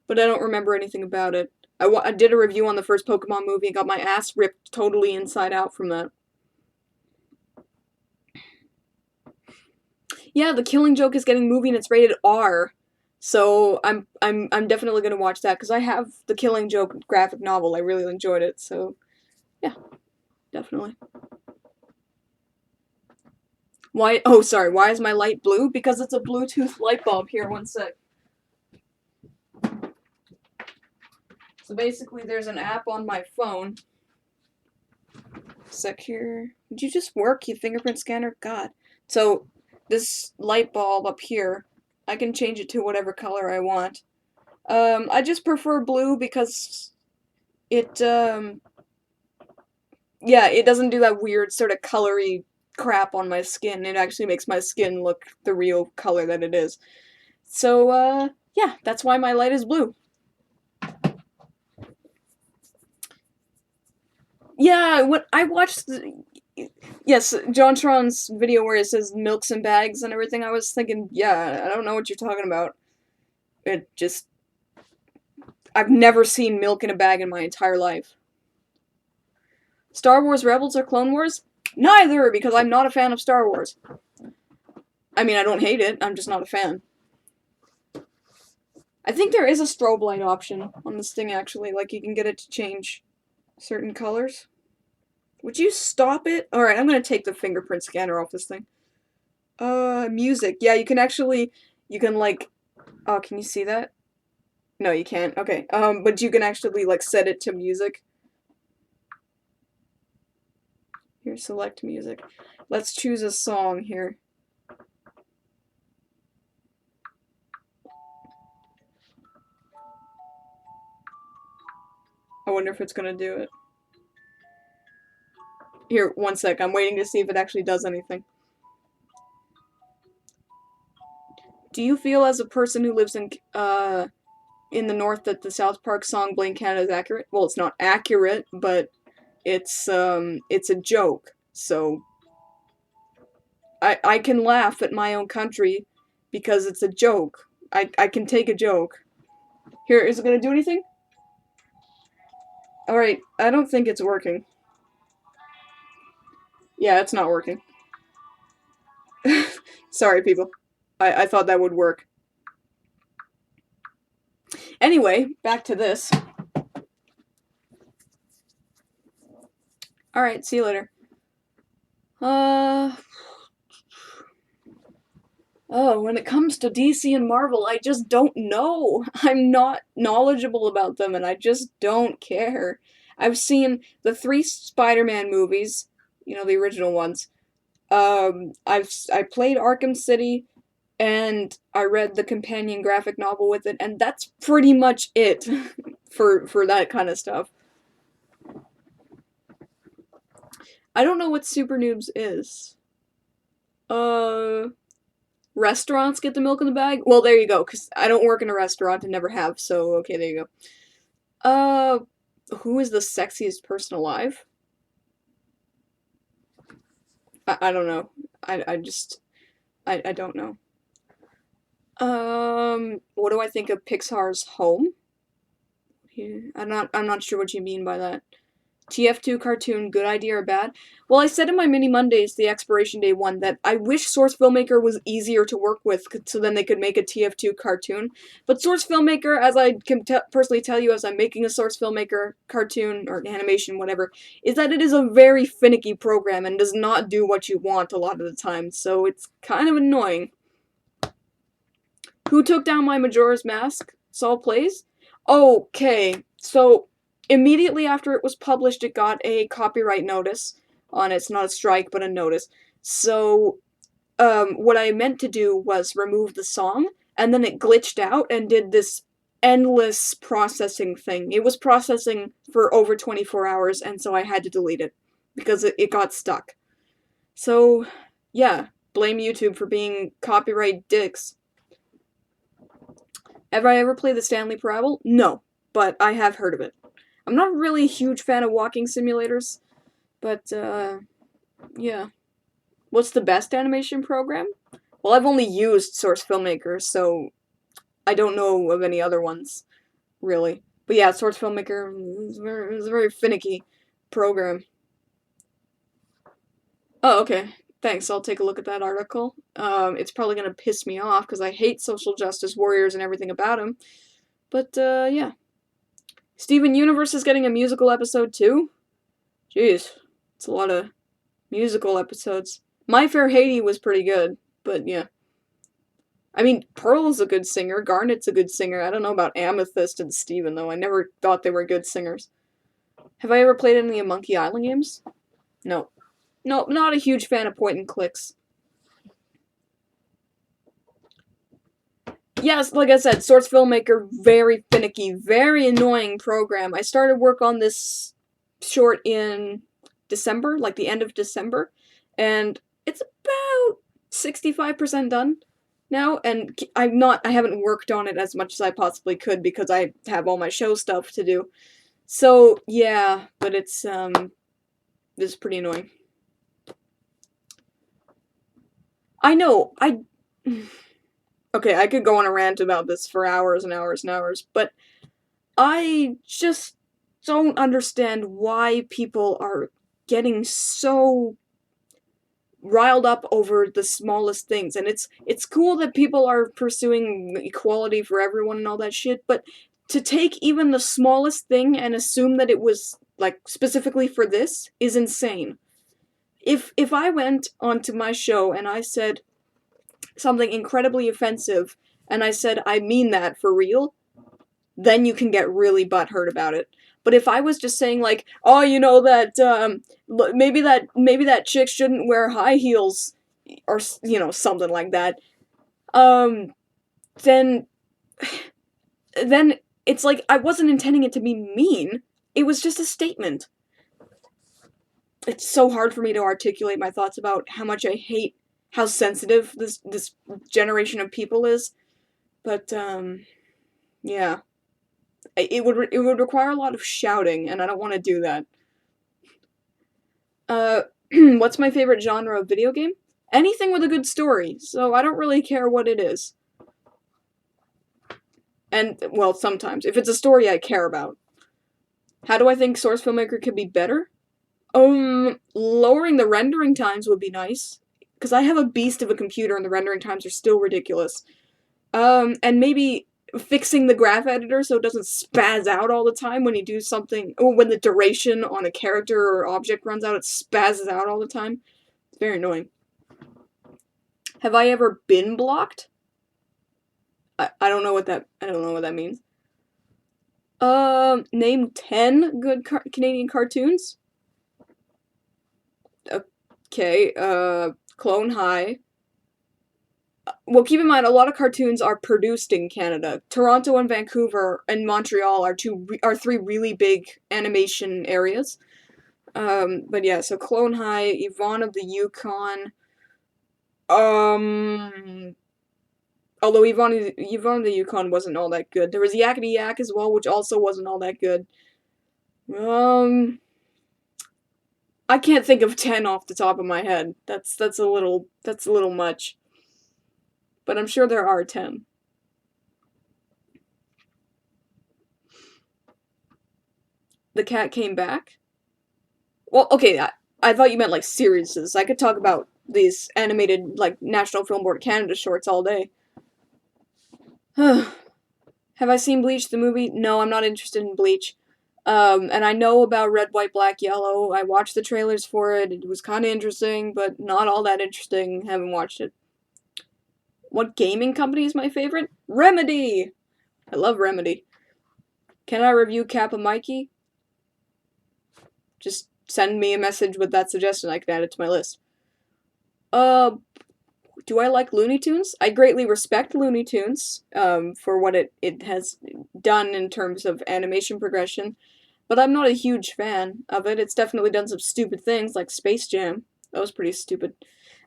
but I don't remember anything about it. I did a review on the first Pokemon movie and got my ass ripped totally inside out from that. Yeah, The Killing Joke is getting movie and it's rated R. So I'm definitely gonna watch that because I have the Killing Joke graphic novel. I really enjoyed it. So yeah, definitely. Why? Oh, sorry. Why is my light blue? Because it's a Bluetooth light bulb. Here, one sec. So basically, there's an app on my phone. Sec here. Did you just work, you fingerprint scanner? God. So this light bulb up here I can change it to whatever color I want. I just prefer blue because it, yeah, it doesn't do that weird sort of colory crap on my skin. It actually makes my skin look the real color that it is. So, yeah, that's why my light is blue. Yeah, what I watched, yes, John Tron's video where it says milks and bags and everything. I was thinking, yeah, I don't know what you're talking about. It just, I've never seen milk in a bag in my entire life. Star Wars Rebels or Clone Wars? Neither, because I'm not a fan of Star Wars. I mean, I don't hate it, I'm just not a fan. I think there is a strobe light option on this thing, actually. Like, you can get it to change certain colors. Would you stop it? Alright, I'm gonna take the fingerprint scanner off this thing. Music. Yeah, you can actually, you can, like, oh, can you see that? No, you can't. Okay. But you can actually, like, set it to music. Here, select music. Let's choose a song here. I wonder if it's gonna do it. Here, one sec. I'm waiting to see if it actually does anything. Do you feel as a person who lives in the north that the South Park song Blame Canada is accurate? Well, it's not accurate, but it's a joke. So I can laugh at my own country because it's a joke. I can take a joke. Here, is it gonna do anything? Alright, I don't think it's working. Yeah, it's not working. Sorry, people. I thought that would work. Anyway, back to this. Alright, see you later. Oh, when it comes to DC and Marvel, I just don't know. I'm not knowledgeable about them, and I just don't care. I've seen the 3 Spider-Man movies, you know, the original ones. I played Arkham City, and I read the companion graphic novel with it, and that's pretty much it for that kind of stuff. I don't know what Super Noobs is. Uh, Restaurants get the milk in the bag? Well, there you go, because I don't work in a restaurant and never have, so okay, there you go. Who is the sexiest person alive? I don't know. I just, I don't know. What do I think of Pixar's Home? I'm not sure what you mean by that. TF2 cartoon, good idea or bad? Well, I said in my Mini Mondays, the expiration day one, that I wish Source Filmmaker was easier to work with so then they could make a TF2 cartoon. But Source Filmmaker, as I can personally tell you as I'm making a Source Filmmaker cartoon or animation, whatever, is that it is a very finicky program and does not do what you want a lot of the time, so it's kind of annoying. Who took down my Majora's Mask? Saul Plays? Okay, so immediately after it was published, it got a copyright notice on it. It's not a strike, but a notice. So, what I meant to do was remove the song, and then it glitched out and did this endless processing thing. It was processing for over 24 hours, and so I had to delete it because it got stuck. So, yeah, blame YouTube for being copyright dicks. Have I ever played the Stanley Parable? No, but I have heard of it. I'm not really a huge fan of walking simulators, but, yeah. What's the best animation program? Well, I've only used Source Filmmaker, so I don't know of any other ones, really. But yeah, Source Filmmaker is a very finicky program. Oh, okay. Thanks, I'll take a look at that article. It's probably gonna piss me off, because I hate social justice warriors and everything about them. But, yeah. Steven Universe is getting a musical episode too? Jeez, it's a lot of musical episodes. My Fair Lady was pretty good, but yeah. I mean, Pearl's a good singer, Garnet's a good singer. I don't know about Amethyst and Steven, though. I never thought they were good singers. Have I ever played any of Monkey Island games? No. No, not a huge fan of point and clicks. Yes, like I said, Source Filmmaker, very finicky, very annoying program. I started work on this short in December, like the end of December, and it's about 65% done now, and I haven't worked on it as much as I possibly could because I have all my show stuff to do. So, yeah, but this is pretty annoying. I know, okay, I could go on a rant about this for hours and hours and hours, but I just don't understand why people are getting so riled up over the smallest things. And it's cool that people are pursuing equality for everyone and all that shit, but to take even the smallest thing and assume that it was like specifically for this is insane. If I went onto my show and I said something incredibly offensive and I said I mean that for real, then you can get really butthurt about it. But if I was just saying like, oh, you know that maybe that chick shouldn't wear high heels, or something like that, um, then then it's like I wasn't intending it to be mean. It was just a statement. It's so hard for me to articulate my thoughts about how much I hate how sensitive this generation of people is. But yeah. It would require a lot of shouting, and I don't want to do that. Uh, what's my favorite genre of video game? Anything with a good story. So I don't really care what it is. And well, sometimes if it's a story I care about. How do I think Source Filmmaker could be better? Lowering the rendering times would be nice, because I have a beast of a computer and the rendering times are still ridiculous. And maybe fixing the graph editor so it doesn't spaz out all the time when you do something, or when the duration on a character or object runs out, it spazzes out all the time. It's very annoying. Have I ever been blocked? I don't know what that means. Name 10 good Canadian cartoons. Okay, Clone High. Well, keep in mind, a lot of cartoons are produced in Canada. Toronto and Vancouver and Montreal are three really big animation areas. But yeah, so Clone High, Yvonne of the Yukon. Um, Although Yvonne of the Yukon wasn't all that good. There was Yakety Yak as well, which also wasn't all that good. Um, I can't think of 10 off the top of my head. That's a little much. But I'm sure there are 10. The cat came back. Well, okay, I thought you meant like series. I could talk about these animated like National Film Board of Canada shorts all day. Have I seen Bleach the movie? No, I'm not interested in Bleach. And I know about Red, White, Black, Yellow. I watched the trailers for it. It was kind of interesting, but not all that interesting. Haven't watched it. What gaming company is my favorite? Remedy! I love Remedy. Can I review Kappa Mikey? Just send me a message with that suggestion. I can add it to my list. Do I like Looney Tunes? I greatly respect Looney Tunes, for what it has done in terms of animation progression, but I'm not a huge fan of it. It's definitely done some stupid things, like Space Jam. That was pretty stupid.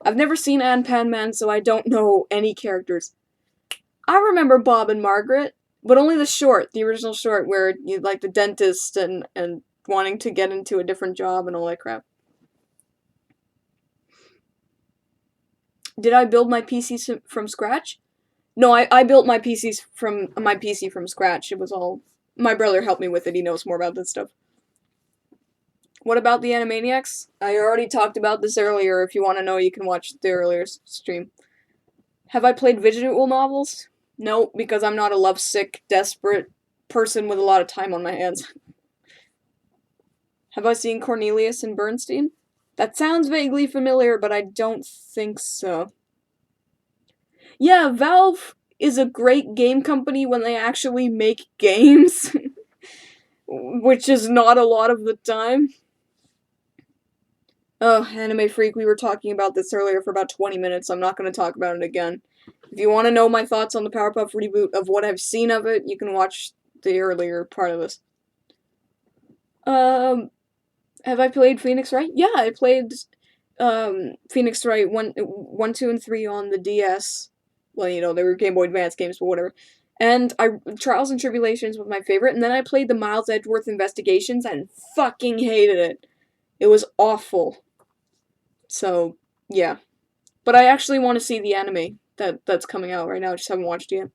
I've never seen Ann Pan Man, so I don't know any characters. I remember Bob and Margaret, but only the original short, where you like the dentist and wanting to get into a different job and all that crap. Did I build my PC from scratch? No, I built my PC from scratch. It was all my brother helped me with it. He knows more about this stuff. What about the Animaniacs? I already talked about this earlier. If you want to know, you can watch the earlier stream. Have I played visual novels? No, because I'm not a lovesick, desperate person with a lot of time on my hands. Have I seen Cornelius and Bernstein? That sounds vaguely familiar, but I don't think so. Yeah, Valve is a great game company when they actually make games, which is not a lot of the time. Oh, Anime Freak, we were talking about this earlier for about 20 minutes. I'm not going to talk about it again. If you want to know my thoughts on the Powerpuff reboot of what I've seen of it, you can watch the earlier part of this. Have I played Phoenix Wright? Yeah, I played Phoenix Wright 1, 2, and 3 on the DS. Well, you know, they were Game Boy Advance games, but whatever. And Trials and Tribulations was my favorite, and then I played the Miles Edgeworth Investigations and fucking hated it. It was awful. So, yeah. But I actually want to see the anime that's coming out right now. I just haven't watched it yet.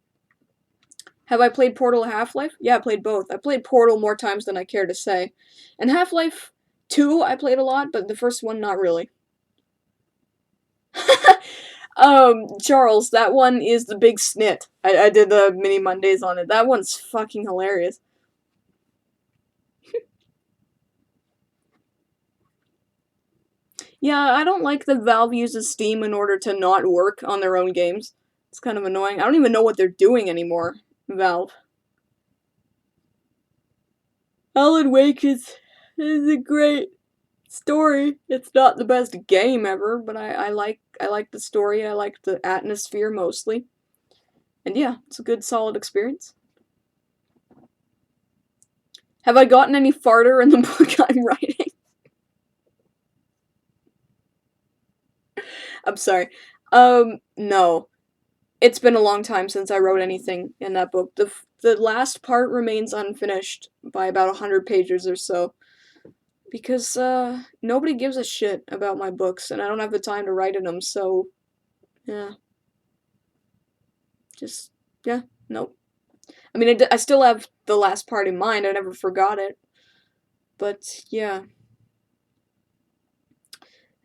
Have I played Portal or Half-Life? Yeah, I played both. I played Portal more times than I care to say. And Half-Life 2 I played a lot, but the first one not really. Charles, that one is the big snit. I did the mini Mondays on it. That one's fucking hilarious. Yeah, I don't like that Valve uses Steam in order to not work on their own games. It's kind of annoying. I don't even know what they're doing anymore, Valve. Alan Wake is a great story. It's not the best game ever, but I like the story. I like the atmosphere mostly. And yeah, it's a good solid experience. Have I gotten any farther in the book I'm writing? I'm sorry. No. It's been a long time since I wrote anything in that book. The last part remains unfinished by about 100 pages or so. Because, nobody gives a shit about my books, and I don't have the time to write in them, so, yeah. Just, yeah, nope. I mean, I still have the last part in mind, I never forgot it. But, yeah.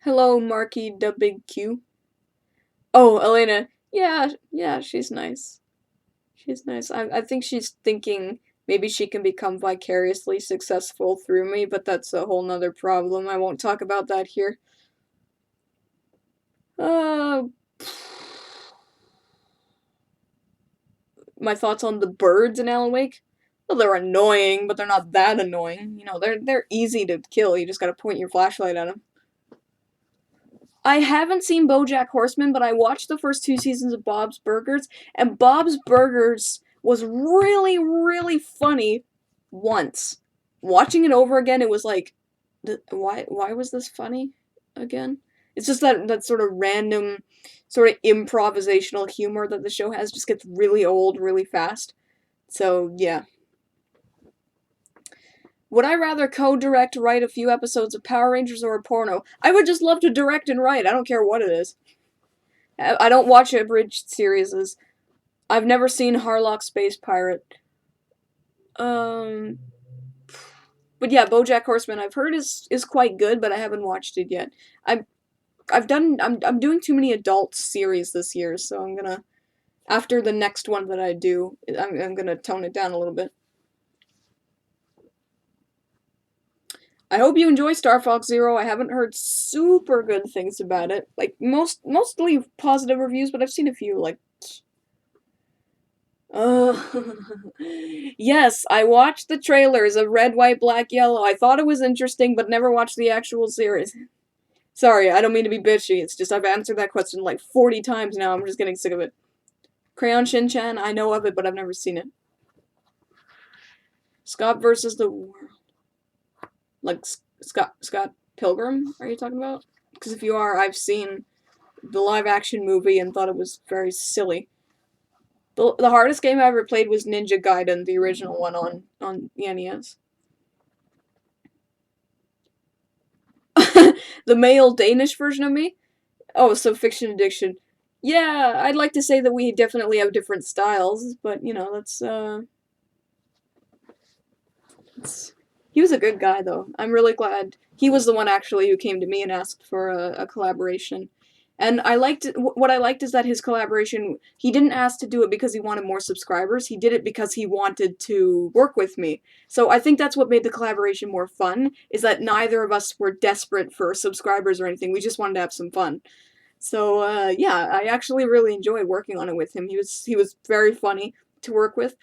Hello, Marky the Big Q. Oh, Elena. Yeah, she's nice. She's nice. I think she's thinking maybe she can become vicariously successful through me, but that's a whole nother problem. I won't talk about that here. Uh, my thoughts on the birds in Alan Wake? Well, they're annoying, but they're not that annoying. You know, they're easy to kill. You just gotta point your flashlight at them. I haven't seen BoJack Horseman, but I watched the first 2 seasons of Bob's Burgers, and Bob's Burgers was really, really funny once. Watching it over again, it was like, why was this funny again? It's just that sort of random, sort of improvisational humor that the show has just gets really old really fast. So, yeah. Would I rather co-direct write a few episodes of Power Rangers or a porno? I would just love to direct and write. I don't care what it is. I don't watch abridged series. I've never seen Harlock Space Pirate. But yeah, BoJack Horseman I've heard is quite good, but I haven't watched it yet. I'm doing too many adult series this year, so I'm gonna, after the next one that I do, I'm gonna tone it down a little bit. I hope you enjoy Star Fox Zero. I haven't heard super good things about it. Like, mostly positive reviews, but I've seen a few, like... Yes, I watched the trailers of Red, White, Black, Yellow. I thought it was interesting, but never watched the actual series. Sorry, I don't mean to be bitchy. It's just I've answered that question like 40 times now. I'm just getting sick of it. Crayon Shin-chan, I know of it, but I've never seen it. Scott versus the World. Like, Scott Pilgrim, are you talking about? Because if you are, I've seen the live-action movie and thought it was very silly. The hardest game I ever played was Ninja Gaiden, the original one on the NES. The male Danish version of me? Oh, so Fiction Addiction. Yeah, I'd like to say that we definitely have different styles, but, you know, that's he was a good guy, though. I'm really glad. He was the one, actually, who came to me and asked for a collaboration. And what I liked is that his collaboration, he didn't ask to do it because he wanted more subscribers, he did it because he wanted to work with me. So I think that's what made the collaboration more fun, is that neither of us were desperate for subscribers or anything, we just wanted to have some fun. So, yeah, I actually really enjoyed working on it with him. He was very funny to work with.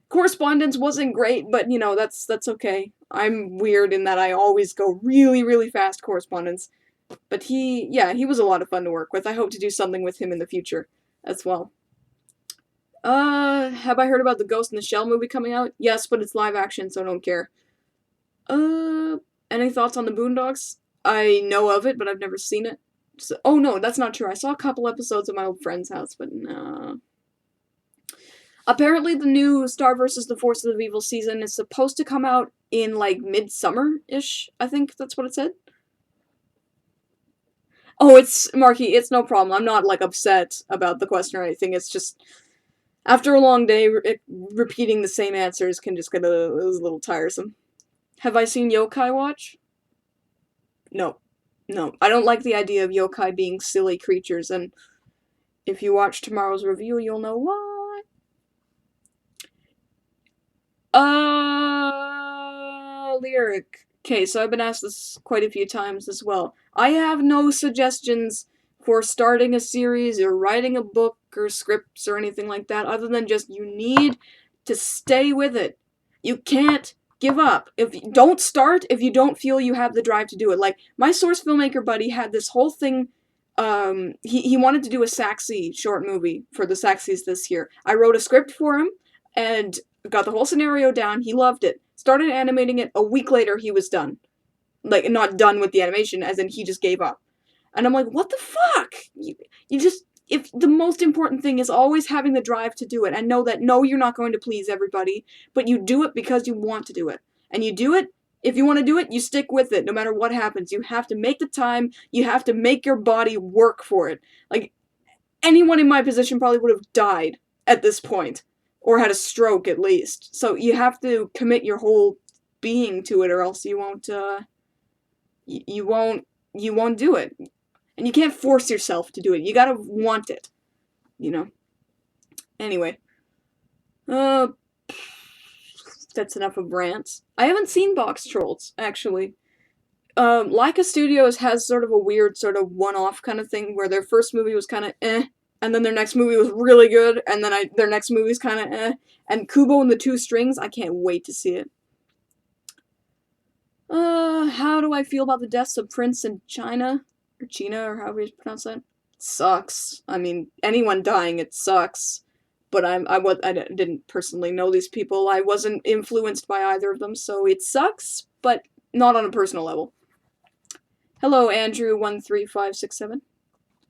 Correspondence wasn't great, but, you know, that's okay. I'm weird in that I always go really, really fast correspondence. But he was a lot of fun to work with. I hope to do something with him in the future as well. Have I heard about the Ghost in the Shell movie coming out? Yes, but it's live action, so I don't care. Uh, any thoughts on the Boondocks? I know of it, but I've never seen it. So, oh no, that's not true. I saw a couple episodes at my old friend's house, but no. Apparently, the new Star vs. the Forces of Evil season is supposed to come out in like midsummer-ish. I think that's what it said. Oh, it's Marky. It's no problem. I'm not like upset about the question or anything. It's just after a long day, repeating the same answers can just get a little tiresome. Have I seen Yokai Watch? No. No. I don't like the idea of yokai being silly creatures, and if you watch tomorrow's review, you'll know why. Lyric. Okay, so I've been asked this quite a few times as well. I have no suggestions for starting a series or writing a book or scripts or anything like that, other than just you need to stay with it. You can't give up. Don't start if you don't feel you have the drive to do it. Like my source filmmaker buddy had this whole thing. He wanted to do a Saxy short movie for the Saxies this year. I wrote a script for him and got the whole scenario down. He loved it. Started animating it. A week later, he was done. Like, not done with the animation, as in he just gave up. And I'm like, what the fuck? You just, if the most important thing is always having the drive to do it and know that no, you're not going to please everybody, but you do it because you want to do it. And you do it, if you want to do it, you stick with it no matter what happens. You have to make the time, you have to make your body work for it. Like, anyone in my position probably would have died at this point, or had a stroke at least. So you have to commit your whole being to it, or else you won't. You won't. You won't do it, and you can't force yourself to do it. You gotta want it. You know. Anyway, uh, that's enough of rants. I haven't seen Box Trolls actually. Laika Studios has sort of a weird, sort of one-off kind of thing where their first movie was kind of and then their next movie was really good, and then their next movie's kind of and Kubo and the Two Strings, I can't wait to see it. How do I feel about the deaths of Prince and China? Or China, or however you pronounce that? It sucks. I mean, anyone dying, it sucks. But I didn't personally know these people. I wasn't influenced by either of them, so it sucks, but not on a personal level. Hello, Andrew13567.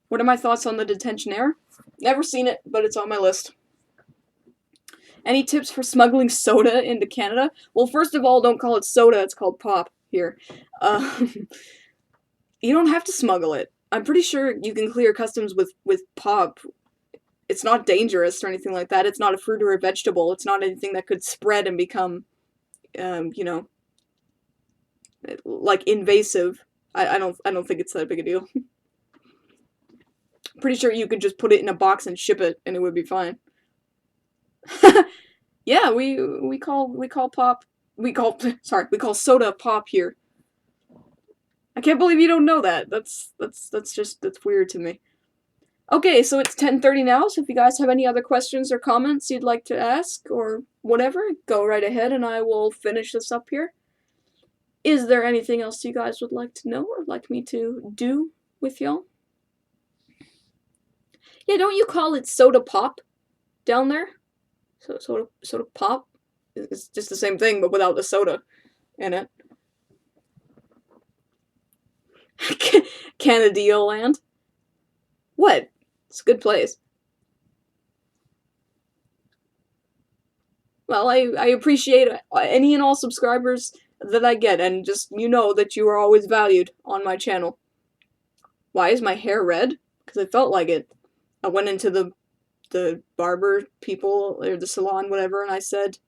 What are my thoughts on the detention era? Never seen it, but it's on my list. Any tips for smuggling soda into Canada? Well, first of all, don't call it soda, it's called pop here. You don't have to smuggle it. I'm pretty sure you can clear customs with pop. It's not dangerous or anything like that. It's not a fruit or a vegetable. It's not anything that could spread and become, you know, like invasive. I don't think it's that big a deal. Pretty sure you could just put it in a box and ship it, and it would be fine. Yeah, we call pop we call soda pop here. I can't believe you don't know that. That's weird to me. Okay, so it's 10:30 now. So if you guys have any other questions or comments you'd like to ask or whatever, go right ahead, and I will finish this up here. Is there anything else you guys would like to know or like me to do with y'all? Yeah, don't you call it soda pop down there? So soda pop? It's just the same thing, but without the soda in it. Canada land? What? It's a good place. Well, I appreciate any and all subscribers that I get, and just you know that you are always valued on my channel. Why is my hair red? Because I felt like it. I went into the barber people or the salon, whatever, and I said,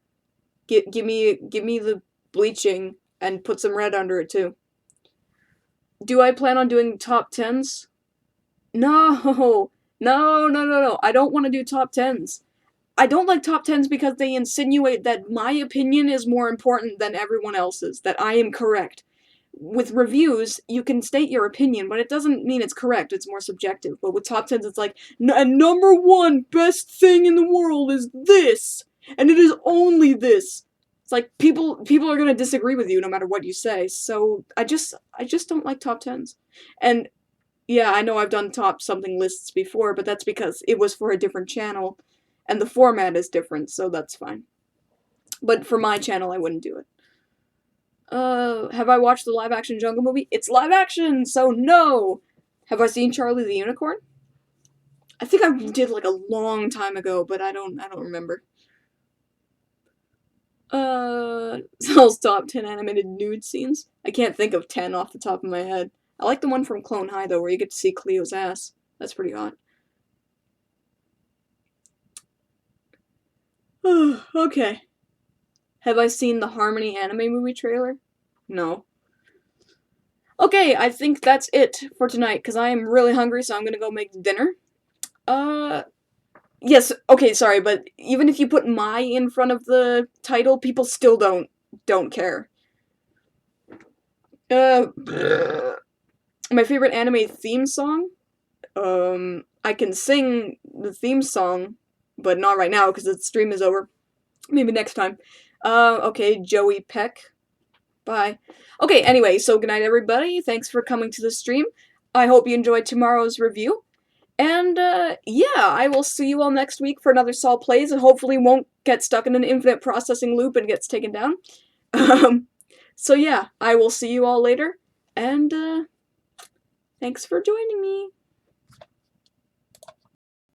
give me the bleaching and put some red under it too. Do I plan on doing top 10s? No. No. I don't want to do top 10s. I don't like top 10s because they insinuate that my opinion is more important than everyone else's, that I am correct. With reviews, you can state your opinion, but it doesn't mean it's correct, it's more subjective. But with top 10s, it's like, number one best thing in the world is this, and it is only this. It's like, people are gonna disagree with you no matter what you say, so I just don't like top 10s. And yeah, I know I've done top something lists before, but that's because it was for a different channel, And the format is different, so that's fine. But for my channel, I wouldn't do it. Have I watched the live-action Jungle movie? It's live action, so no! Have I seen Charlie the Unicorn? I think I did like a long time ago, but I don't remember. Sol's top 10 animated nude scenes? I can't think of 10 off the top of my head. I like the one from Clone High, though, where you get to see Cleo's ass. That's pretty hot. Okay. Have I seen the Harmony anime movie trailer? No. Okay, I think that's it for tonight, because I am really hungry, so I'm gonna go make dinner. Yes, okay, sorry, but even if you put my in front of the title, people still don't care. My favorite anime theme song? I can sing the theme song, but not right now, because the stream is over. Maybe next time. Okay, Joey Peck. Bye. Okay, anyway, so good night, everybody. Thanks for coming to the stream. I hope you enjoyed tomorrow's review. And, yeah, I will see you all next week for another Sol Plays, and hopefully won't get stuck in an infinite processing loop and gets taken down. So yeah, I will see you all later, and, thanks for joining me.